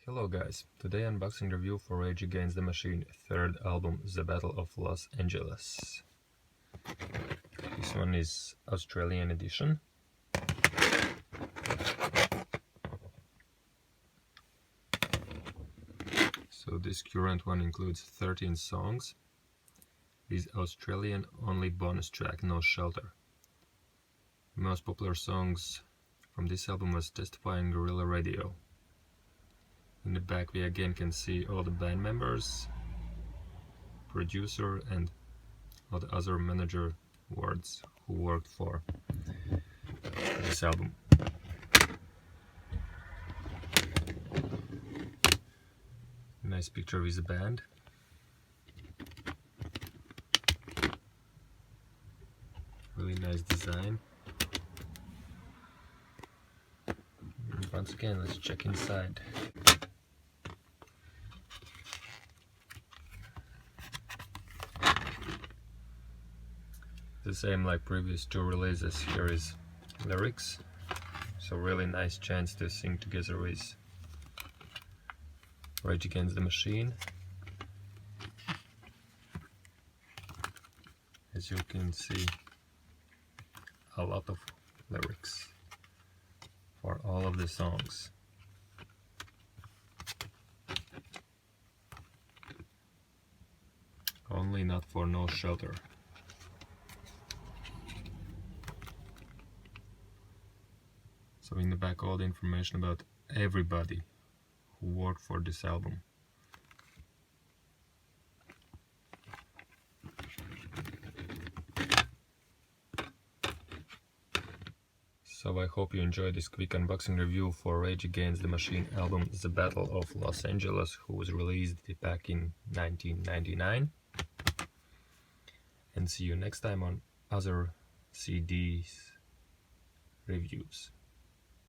Hello guys, today unboxing review for Rage Against the Machine third album, The Battle of Los Angeles. This one is Australian edition. So this current one includes 13 songs. This Australian only bonus track, No Shelter. The most popular songs from this album was Testify and Guerrilla Radio. In the back we again can see all the band members, producer and all the other manager words who worked for this album. Nice picture with the band. Really nice design. And once again, let's check inside. The same like previous two releases, here is lyrics, so really nice chance to sing together with Rage Against the Machine. As you can see, a lot of lyrics for all of the songs. Only not for No Shelter. So in the back all the information about everybody who worked for this album. So I hope you enjoyed this quick unboxing review for Rage Against the Machine album The Battle of Los Angeles, who was released back in 1999. And see you next time on other CDs reviews.